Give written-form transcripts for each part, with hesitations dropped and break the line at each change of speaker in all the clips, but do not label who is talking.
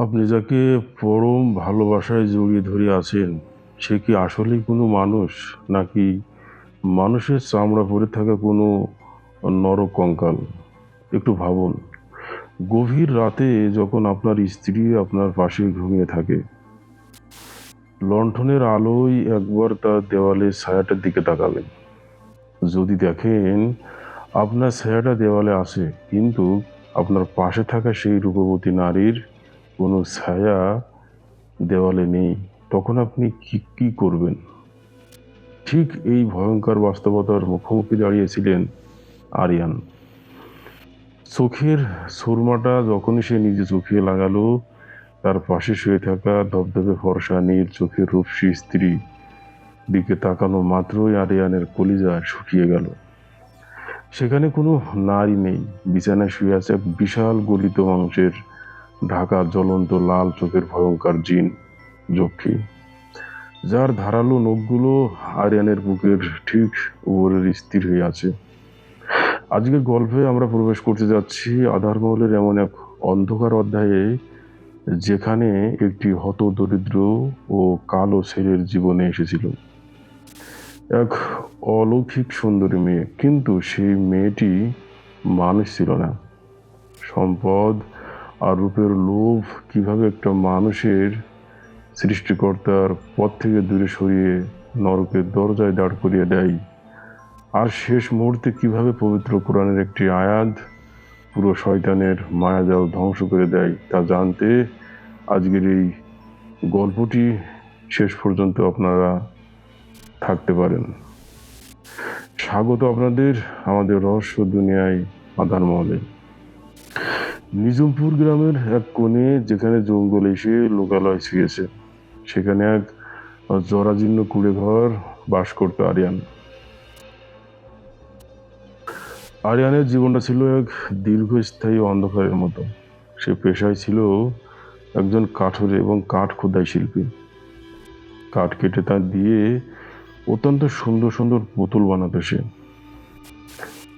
আপনি যাকে পরম ভালোবাসায় জড়িয়ে ধরে আছেন, সে কি আসলেই কোনো মানুষ? নাকি মানুষের চামড়া পরে থাকা কোনো নরকঙ্কাল? একটু ভাবুন। গভীর রাতে যখন আপনার স্ত্রী আপনার পাশে ঘুমিয়ে থাকে, লণ্ঠনের আলোয় একবার তার দেওয়ালের ছায়াটার দিকে তাকাবেন। যদি দেখেন আপনার ছায়াটা দেওয়ালে আছে, কিন্তু আপনার পাশে থাকা সেই রূপবতী নারীর কোনো ছায়া দেওয়ালে নেই, তখন আপনি কি করবেন? ঠিক এই ভয়ঙ্কর বাস্তবতার মুখোমুখি দাঁড়িয়েছিলেন আরিয়ান। চোখের সুরমাটা যখনই সে নিজে চোখে লাগালো, তার পাশে শুয়ে থাকা ধবধবে ফর্সা নীল চোখের রূপসী স্ত্রী দিকে তাকানো মাত্রই আরিয়ানের কলিজা শুকিয়ে গেল। সেখানে কোনো নারী নেই, বিছানায় শুয়ে আছে এক বিশাল গলিত মাংসের ঢাকা জ্বলন্ত লাল চোখের ভয়ঙ্কর জিন যক্ষী, যার ধারালো নখগুলো আরিয়ানের বুকের ঠিক উপরের স্থির হয়ে আছে। আজকের গল্পে আমরা প্রবেশ করতে যাচ্ছি আধারমহলের এমন এক অন্ধকার অধ্যায়ে, যেখানে একটি হতদরিদ্র ও কালো ছেলের জীবনে এসেছিল এক অলৌকিক সুন্দরী মেয়ে, কিন্তু সেই মেয়েটি মানুষ ছিল না। সম্পদ আর রূপের লোভ কিভাবে একটা মানুষের সৃষ্টিকর্তার পথ থেকে দূরে সরিয়ে নরকের দরজায় দাঁড় করিয়ে দেয়, আর শেষ মুহূর্তে কিভাবে পবিত্র কোরআনের একটি আয়াত পুরো শয়তানের মায়াজাল ধ্বংস করে দেয়, তা জানতে আজকের এই গল্পটি শেষ পর্যন্ত আপনারা থাকতে পারেন। স্বাগত আপনাদের আমাদের রহস্য দুনিয়ায় আধারমহলে। নিজমপুর গ্রামের এক কোণে, যেখানে জঙ্গল এসে লোকালয় ছুঁয়েছে, সেখানে এক জরাজীর্ণ কুঁড়ে ঘর বাস করত আরিয়ান। আরিয়ানের জীবনটা ছিল এক দীর্ঘস্থায়ী অন্ধকারের মতো। সে পেশায় ছিল একজন কাঠুরে এবং কাঠ খোদাই শিল্পী। কাঠ কেটে তা দিয়ে অত্যন্ত সুন্দর সুন্দর পুতুল বানাতো সে।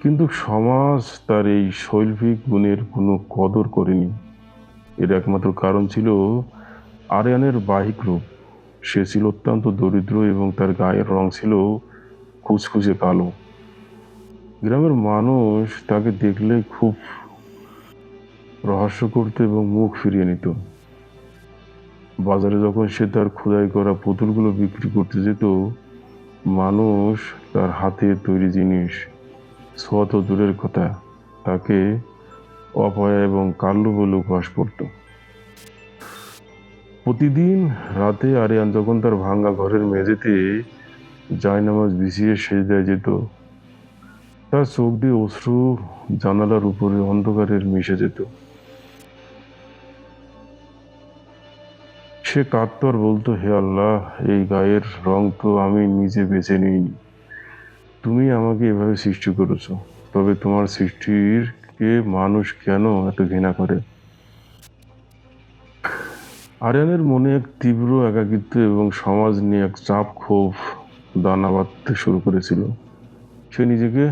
কিন্তু সমাজ তার এই শৈল্পিক গুণের কোনো কদর করেনি। এর একমাত্র কারণ ছিল আরিয়ানের বাহ্যিক রূপ। সে ছিল অত্যন্ত দরিদ্র এবং তার গায়ের রং ছিল কুচকুচে কালো। গ্রামের মানুষ তাকে দেখলে খুব রহস্য করত এবং মুখ ফিরিয়ে নিত। বাজারে যখন সে তার খোদাই করা পুতুলগুলো বিক্রি করতে যেত, মানুষ তার হাতের তৈরি জিনিস ছোঁয়া তো দূরের কথা, তাকে অপয়া এবং কাল্লু বলে উপহাস করত। প্রতিদিন রাতে আরিয়ান যখন তার ভাঙা ঘরের মেঝেতে জায়নামাজ বিছিয়ে সেজদায় যেত, তার চোখ দিয়ে অশ্রু জানালার উপরে অন্ধকারের মিশে যেত। সে কাঁদতো আর বলতো, হে আল্লাহ, এই গায়ের রং তো আমি নিজে বেছে নিইনি। তুমি আমাকে এভাবে সৃষ্টি করেছো, তবে তোমার সৃষ্টির কে মানুষ কেন এত ঘৃণা করে? আরিয়ানের মনে এক তীব্র একাকিত্ব এবং সমাজ নিয়ে এক চাপ ক্ষোভ দানা বাঁধতে শুরু করেছিল। সে নিজেকে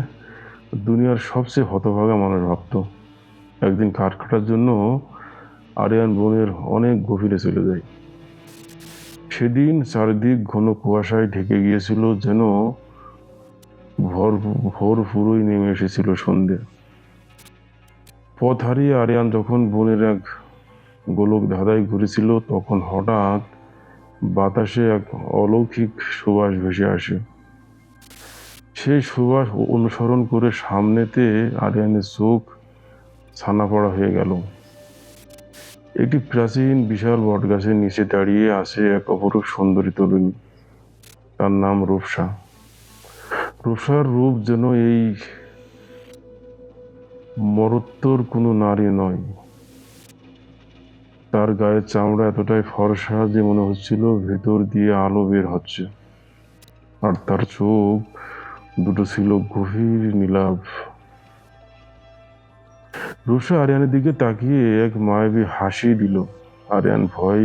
দুনিয়ার সবচেয়ে হতভাগা মানুষ ভাবত। একদিন কাঠ কাটার জন্য আরিয়ান বনের অনেক গভীরে চলে যায়। সেদিন চারিদিক ঘন কুয়াশায় ঢেকে গিয়েছিল, যেন ভোর ভোর পুরোই নেমে এসেছিল সন্ধে। পথ হারিয়ে আরিয়ান যখন বনের এক গোলক ধাঁধায় ঘুরেছিল, তখন হঠাৎ বাতাসে এক অলৌকিক সুবাস ভেসে আসে। সেই সুবাস অনুসরণ করে সামনেতে আরিয়ানের চোখ ছানাপড়া হয়ে গেল। একটি প্রাচীন বিশাল বটগাছের নিচে দাঁড়িয়ে আছে এক অপরূপ সুন্দরী তরুণী। তার নাম রূপসা। রূপসার রূপ যেন এই মরত্তর কোনো নারী নয়। তার গায়ের চামড়া এতটাই ফর্সা যে মনে হচ্ছিল ভেতর দিয়ে আলো বের হচ্ছে, আর তার চোখ দুটো ছিল গভীর নীলাভ। রূপসা আরিয়ানের দিকে তাকিয়ে এক মায়াবী হাসি দিল। আরিয়ান ভয়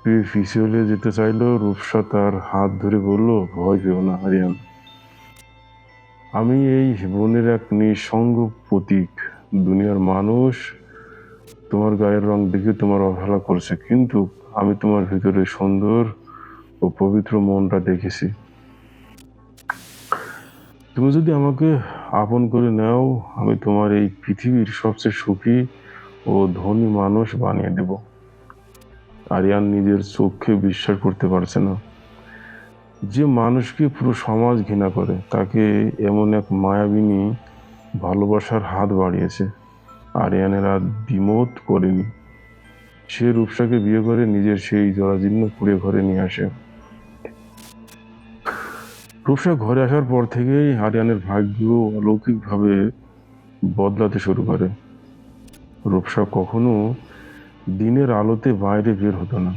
পেয়ে ফিসলে যেতে চাইল। রূপসা তার হাত ধরে বলল, ভয় পেও না আরিয়ান, আমি এই বনের এক নিঃসঙ্গ প্রতীক। দুনিয়ার মানুষ তোমার গায়ের রং দেখে তোমার অবহেলা করছে, কিন্তু আমি তোমার ভিতরে সুন্দর ও পবিত্র মনটা দেখেছি। তুমি যদি আমাকে আপন করে নাও, আমি তোমার এই পৃথিবীর সবচেয়ে সুখী ও ধনী মানুষ বানিয়ে দেব। আরিয়ান নিজের চোখে বিশ্বাস করতে পারছে না। যে মানুষকে পুরো সমাজ ঘৃণা করে, তাকে এমন এক মায়াবিনী ভালোবাসার হাত বাড়িয়েছে। আরিয়ানের আর দ্বিমত করেনি। সে রূপসাকে বিয়ে করে নিজের সেই জরাজীর্ণ কুঁড়ে ঘরে নিয়ে আসে। রূপসা ঘরে আসার পর থেকেই আরিয়ানের ভাগ্য অলৌকিকভাবে বদলাতে শুরু করে। রূপসা কখনো দিনের আলোতে বাইরে বের হতো না।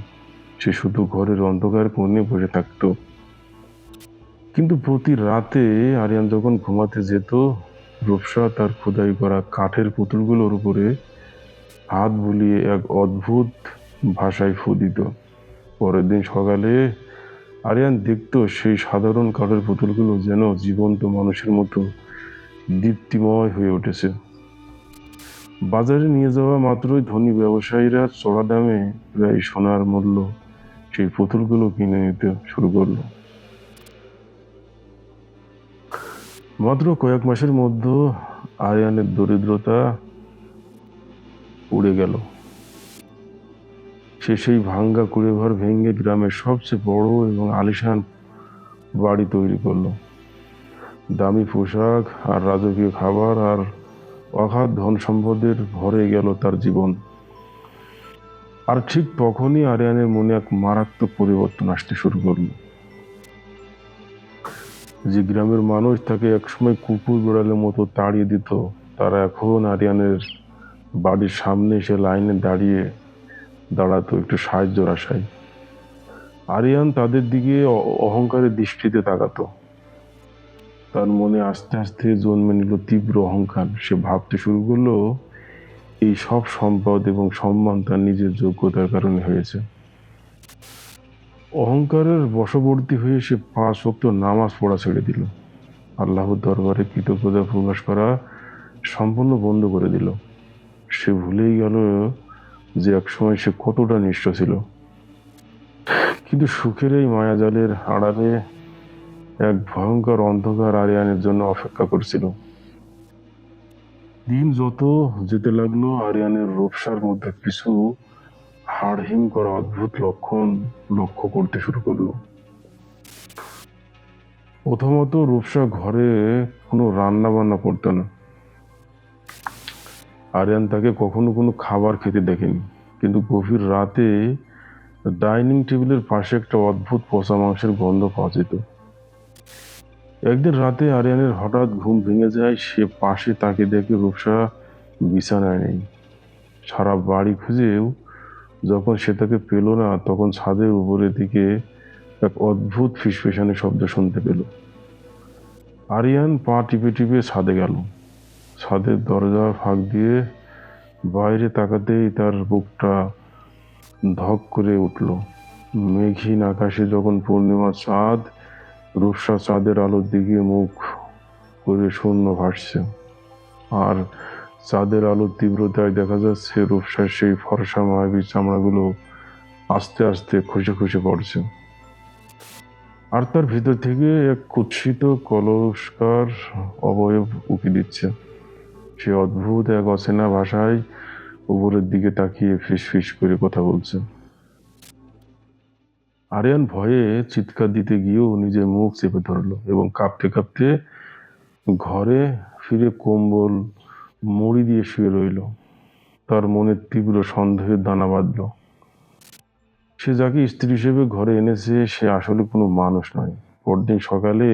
সে শুধু ঘরের অন্ধকার কোণে বসে থাকতো। কিন্তু প্রতি রাতে আরিয়ান যখন ঘুমাতে যেত, রূপসা তার খোদাই করা কাঠের পুতুলগুলোর উপরে হাত বুলিয়ে এক অদ্ভুত ভাষায় ফু দিত। পরের দিন সকালে আরিয়ান দেখতো সেই সাধারণ কাঠের পুতুলগুলো যেন জীবন্ত মানুষের মতো দীপ্তিময় হয়ে উঠেছে। বাজারে নিয়ে যাওয়া মাত্রই ধনী ব্যবসায়ীরা চড়া দামে প্রায় সোনার মূল্য সেই পুতুলগুলো কিনে নিতে শুরু করলো। মাত্র কয়েক মাসের মধ্যে আরিয়ানের দরিদ্রতা উড়ে গেল। সে সেই ভাঙ্গা কুঁড়েঘর ভেঙে গ্রামের সবচেয়ে বড় এবং আলিশান বাড়ি তৈরি করলো। দামি পোশাক আর রাজকীয় খাবার আর অগাধ ধন সম্পদের ভরে গেল তার জীবন। আর ঠিক তখনই আরিয়ানের মনে এক মারাত্মক পরিবর্তন আসতে শুরু করলো। যে গ্রামের মানুষ তাকে একসময় কুকুর বিড়ালের মতো তাড়িয়ে দিত, তারা এখন আরিয়ানের বাড়ির সামনে এসে লাইনে দাঁড়াতো একটু সাহায্যের আশায়। আরিয়ান তাদের দিকে অহংকারের দৃষ্টিতে তাকাতো। তার মনে আস্তে আস্তে জন্মে নিল তীব্র অহংকার। সে ভাবতে শুরু করলো এই সব সম্পদ এবং সম্মান তার নিজের যোগ্যতার কারণে হয়েছে। অহংকারের বশবর্তী হয়ে সে 5 ওয়াক্ত নামাজ পড়া ছেড়ে দিল। আল্লাহর দরবারে কৃতজ্ঞতা প্রকাশ করা সম্পূর্ণ বন্ধ করে দিল। সে ভুলেই গেল যে একসময় সে কতটা নিষ্ঠ ছিল। কিন্তু সুখের এই মায়াজালের আড়ালে এক ভয়ঙ্কর অন্ধকার আরিয়ানের জন্য অপেক্ষা করছিল। দিন যত যেতে লাগলো, আরিয়ানের রূপসার মধ্যে কিছু হাড়হিম করা অদ্ভুত লক্ষণ লক্ষ্য করতে শুরু করলো। প্রথমত, রূপসা ঘরে কোনো রান্না বান্না করতো না। আরিয়ান তাকে কখনো কোনো খাবার খেতে দেখেনি। কিন্তু গভীর রাতে ডাইনিং টেবিলের পাশে একটা অদ্ভুত পচা মাংসের গন্ধ পাওয়া যেত। একদিন রাতে আরিয়ানের হঠাৎ ঘুম ভেঙে যায়। সে পাশে তাকে দেখে রূপসা বিছানায় নেই। সারা বাড়ি খুঁজেও যখন সে তাকে পেল না, তখন ছাদের উপরের দিকে এক অদ্ভুত ফিসফিসানি শব্দ শুনতে পেল। আরিয়ান পা টিপে টিপে ছাদে গেল। ছাদের দরজা ফাঁক দিয়ে বাইরে তাকাতেই তার বুকটা ধক করে উঠল। মেঘহীন আকাশে যখন পূর্ণিমার চাঁদ, রূপসা চাঁদের আলোর দিকে মুখ করে শূন্য ভাসছে। আর চাঁদের আলোর তীব্রতায় দেখা যাচ্ছে রূপসার সেই ফর্সা মায়াবী চামড়াগুলো আস্তে আস্তে খসে খসে পড়ছে। আর তার ভিতর থেকে এক কুৎসিত কলস্কার অবয়ব উকি দিচ্ছে। সে অদ্ভুত এক অচেনা ভাষায় উপরের দিকে তাকিয়ে ফিস ফিস করে কথা বলছে। আরিয়ান ভয়ে চিৎকার দিতে গিয়েও নিজের মুখ চেপে ধরলো এবং কাঁপতে কাঁপতে ঘরে ফিরে কম্বল মুড়ি দিয়ে শুয়ে রইল। তার মনে তীব্র সন্দেহের দানা বাঁধল। সে যাকে স্ত্রী হিসেবে ঘরে এনেছে সে আসলে কোনো মানুষ নয়। পরদিন সকালে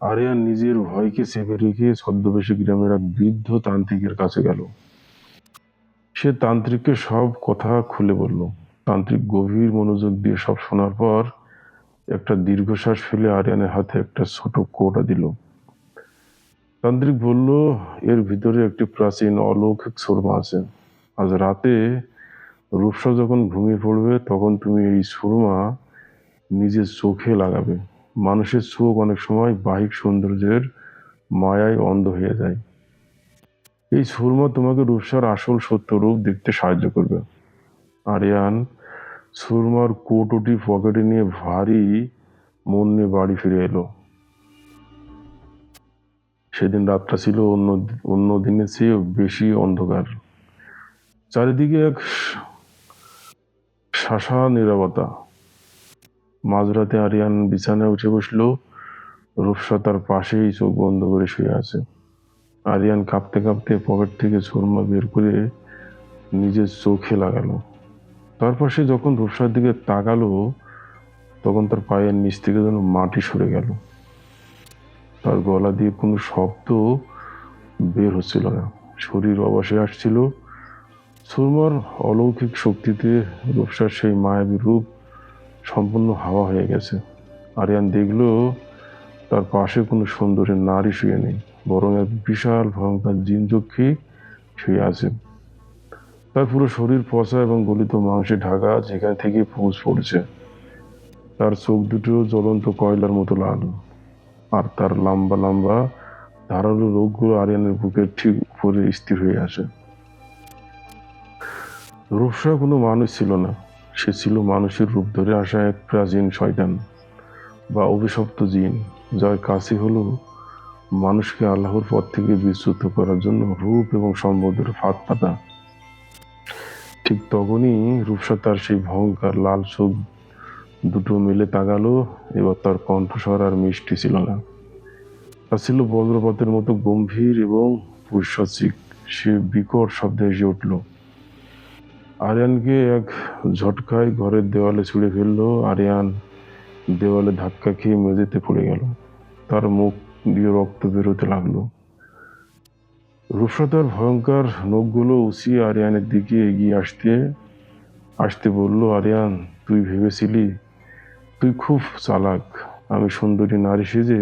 আরিয়ান নিজের ভয়কে চেপে রেখে ছদ্মবেশী গ্রামের এক বৃদ্ধ তান্ত্রিকের কাছে গেল। সে তান্ত্রিককে সব কথা খুলে বলল। তান্ত্রিক গভীর মনোযোগ দিয়ে সব শোনার পর একটা দীর্ঘশ্বাস ফেলে আরিয়ানের হাতে একটা ছোট কৌটা দিল। তান্ত্রিক বলল, এর ভিতরে একটি প্রাচীন অলৌকিক সুরমা আছে। আজ রাতে রূপসা যখন ঘুমিয়ে পড়বে, তখন তুমি এই সুরমা নিজের চোখে লাগাবে। মানুষের চোখ অনেক সময় বাহ্যিক সৌন্দর্যের মায়ায় অন্ধ হয়ে যায়। এই সুরমা তোমাকে রূপসার আসল সত্য রূপ দেখতে সাহায্য করবে। আরিয়ান সুরমার কৌটোটি পকেটে নিয়ে ভারী মন নিয়ে বাড়ি ফিরে এলো। সেদিন রাতটা ছিল অন্য অন্য দিনের চেয়ে বেশি অন্ধকার। চারিদিকে এক শাসা নীরবতা। মাঝরাতে আরিয়ান বিছানায় উঠে বসলো। রূপসা তার পাশেই চোখ বন্ধ করে শুয়ে আছে। আরিয়ান কাঁপতে কাঁপতে পকেট থেকে সুরমা বের করে নিজের চোখে লাগালো। তারপর সে যখন রূপসার দিকে তাকালো, তখন তার পায়ের নিচ থেকে যেন মাটি সরে গেল। তার গলা দিয়ে কোনো শব্দ বের হচ্ছিল না, শরীর অবশে আসছিল। সুরমার অলৌকিক শক্তিতে রূপসার সেই মায়াবী রূপ সম্পূর্ণ হাওয়া হয়ে গেছে। আরিয়ান দেখলো তার পাশে কোনো সুন্দরী নারী শুয়ে নেই, বরং এক বিশাল ভয়ঙ্কর জিনযক্ষী শুয়ে আছে। তার পুরো শরীর পচা এবং গলিত মাংসে ঢাকা, যেখান থেকে পুঁজ পড়ছে। তার চোখ দুটো জ্বলন্ত কয়লার মতো লাল, আর তার লম্বা লম্বা ধারালো রোগগুলো আরিয়ানের বুকের ঠিক উপরে স্থির হয়ে আসে। রূপসা কোনো মানুষ ছিল না, সে ছিল মানুষের রূপ ধরে আসা এক প্রাচীন শয়তান বা অভিশপ্ত জিন, যার কাছে হলো মানুষকে আল্লাহর পথ থেকে বিচ্যুত করার জন্য রূপ এবং সম্পদের ফাঁদ পাতা। ঠিক তখনই রূপসা তার সেই ভয়ঙ্কর লাল চোখ দুটো মেলে তাকালো। এবার তার কণ্ঠস্বর আর মিষ্টি ছিল না, তা ছিল বজ্রপাতের মতো গম্ভীর এবং পৈশাচিক। সে বিকট শব্দে এসে উঠল। আরিয়ানকে এক ঝটকায় ঘরের দেওয়ালে ছুঁড়ে ফেললো। আরিয়ান দেওয়ালে ধাক্কা খেয়ে মেঝেতে পড়ে গেল। তার মুখ দিয়ে রক্ত বেরোতে লাগলো। রূপসা তার ভয়ঙ্কর নখগুলো উঁচিয়ে আরিয়ানের দিকে এগিয়ে আসতে আসতে বলল, আরিয়ান, তুই ভেবেছিলি তুই খুব চালাক। আমি সুন্দরী নারী সেজে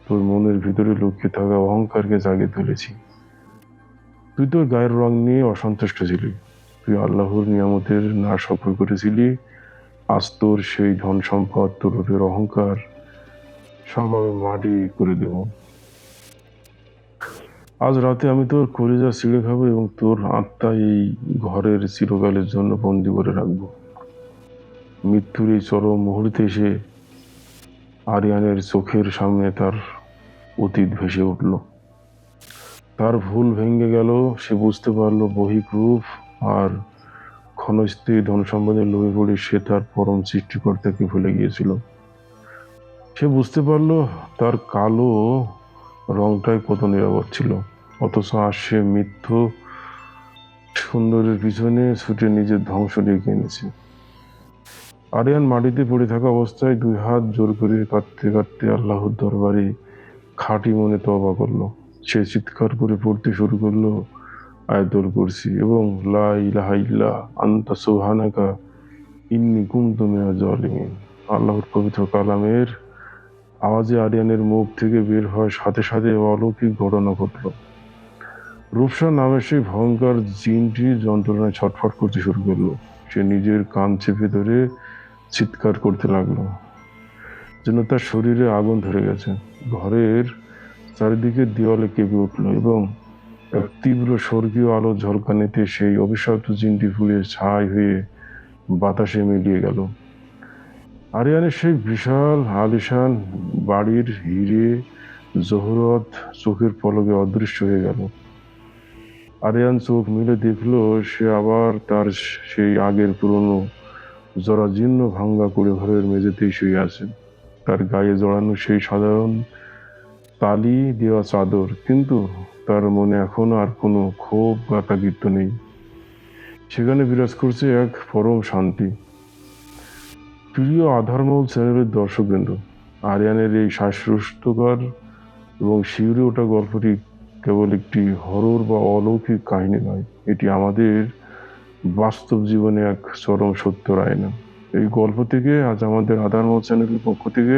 তোর মনের ভিতরে লুকিয়ে থাকা অহংকারকে জাগিয়ে তুলেছি। তুই তোর গায়ের রং নিয়ে অসন্তুষ্ট ছিলি, তুই আল্লাহর নিয়ামতের না সফল করেছিলি। আজ তোর সেই ধন সম্পদ, তোর রূপের অহংকার সব আমি মাটি করে দেব। আজ রাতে আমি তোর কলিজা ছিঁড়ে খাবো এবং তোর আত্মা এই ঘরের চিরকালের জন্য বন্দি করে রাখবো। মৃত্যুর এই চরম মুহূর্তে এসে আরিয়ানের চোখের সামনে তার অতীত ভেসে উঠল। তার ভুল ভেঙে গেল। সে বুঝতে পারলো বহিক রূপ আর ক্ষণস্থায়ী ধন সম্পদের লোভে পড়ে সে তার পরম সৃষ্টিকর্তাকে ভুলে গিয়েছিল। সে বুঝতে পারলো তার কালো রংটাই কত নিরাপদ ছিল, অথচ আজ সে মিথ্যু সুন্দরের পিছনে ছুটে নিজের ধ্বংস ডেকে এনেছে। আরিয়ান মাটিতে পড়ে থাকা অবস্থায় দুই হাত জোর করে কাঁদতে কাঁদতে আল্লাহর দরবারে খাঁটি মনে তওবা করলো। সে চিৎকার করে পড়তে শুরু করলো আয়াতুল কুরসি এবং লা ইলাহা ইল্লা আনতা সুবহানাকা ইন্নী কুনতু মিনাজ জালিমিন। আল্লাহর পবিত্র কালামের আওয়াজে আরিয়ানের মুখ থেকে বের হওয়ার সাথে সাথে অলৌকিক ঘটনা ঘটল। রূপসা নামের সেই ভয়ঙ্কর জিনটি যন্ত্রণায় ছটফট করতে শুরু করলো। সে নিজের কান চেপে ধরে চিৎকার করতে লাগলো, যেন তার শরীরে আগুন ধরে গেছে। ঘরের চারিদিকে দেওয়ালে কেঁপে উঠল এবং এক তীব্র স্বর্গীয় আলো ঝলকানিতে সেই অভিশপ্ত জিনটি ফুলে ছাই হয়ে বাতাসে মিলিয়ে গেল। আরিয়ানের সেই বিশাল আলিশান বাড়ির হিরে জহরত চোখের পলকে অদৃশ্য হয়ে গেল। আরিয়ান চোখ মিলে দেখলো সে আবার তার সেই আগের পুরনো জরাজীর্ণ ভাঙ্গা কুড়ে ঘরের মেঝেতেই শুয়ে আছে। তার গায়ে জড়ানো সেই সাধারণ তালি দেওয়া চাদর, কিন্তু তার মনে এখন আর কোনো ক্ষোভ বা তাগিদ নেই। সেখানে বিরাজ করছে এক পরম শান্তি। প্রিয় আধারমহল চ্যানেলের দর্শকবৃন্দ, আরিয়ানের এই শ্বাসরুদ্ধকর এবং শিউরে ওঠা গল্পটি কেবল একটি হরর বা অলৌকিক কাহিনী নয়, এটি আমাদের বাস্তব জীবনে এক চরম সত্যর আয়না। এই গল্প থেকে আজ আমাদের আধারমহল চ্যানেলের পক্ষ থেকে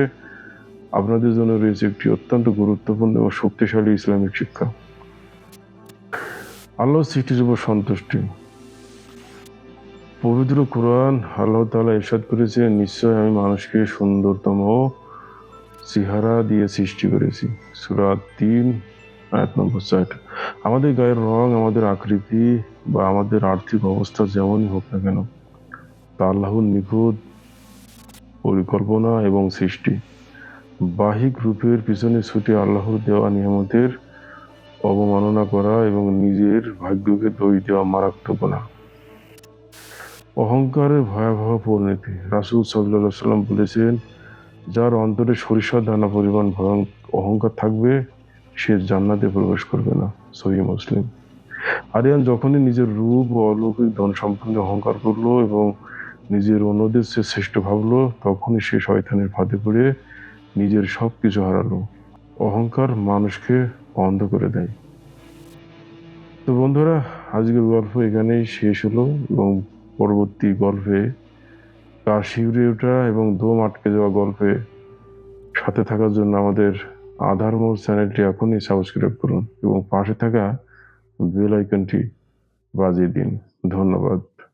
আপনাদের জন্য রয়েছে একটি অত্যন্ত গুরুত্বপূর্ণ ও শক্তিশালী ইসলামিক শিক্ষা। আল্লাহর সৃষ্টির উপর সন্তুষ্টি। পবিত্র কোরআন আল্লাহ তাআলা ইরশাদ করেছে, নিশ্চয় আমি মানুষকে সুন্দরতম চেহারা দিয়ে সৃষ্টি করেছি। সূরা ৩ আয়াত নম্বর 4। আমাদের গায়ের রং, আমাদের আকৃতি বা আমাদের আর্থিক অবস্থা যেমনই হোক না কেন, তা আল্লাহর নিখুঁত পরিকল্পনা এবং সৃষ্টি। বাহ্যিক রূপের পিছনে ছুটে আল্লাহর দেওয়া নিয়ামতের অবমাননা করা এবং নিজের ভাগ্যকে দোষ দেওয়া মারাত্মক গুনাহ। অহংকারের ভয়াবহ পরিণতি। রাসূল সাল্লাল্লাহু আলাইহি সাল্লাম বলেছেন, যার অন্তরে সরিষার দানা পরিমাণ অহংকার থাকবে, সে জান্নাতে প্রবেশ করবে না। সহিহ মুসলিম। আরিয়ান যখনই নিজের রূপ ও অলৌকিক ধন সম্পর্কে অহংকার করলো এবং নিজের অন্যদের চেয়ে শ্রেষ্ঠ ভাবলো, তখনই সে শয়তানের ফাঁদে পড়ে নিজের সবকিছু হারালো। অহংকার মানুষকে অন্ধ করে দেয়। তো বন্ধুরা, আজকের গল্প এখানেই শেষ হলো এবং পরবর্তী গল্পে কার শিউরে ওঠা এবং দম আটকে যাওয়া গল্পে সাথে থাকার জন্য আমাদের আধার মোড় চ্যানেলটি এখনই সাবস্ক্রাইব করুন এবং পাশে থাকা বেল আইকনটি বাজিয়ে দিন। ধন্যবাদ।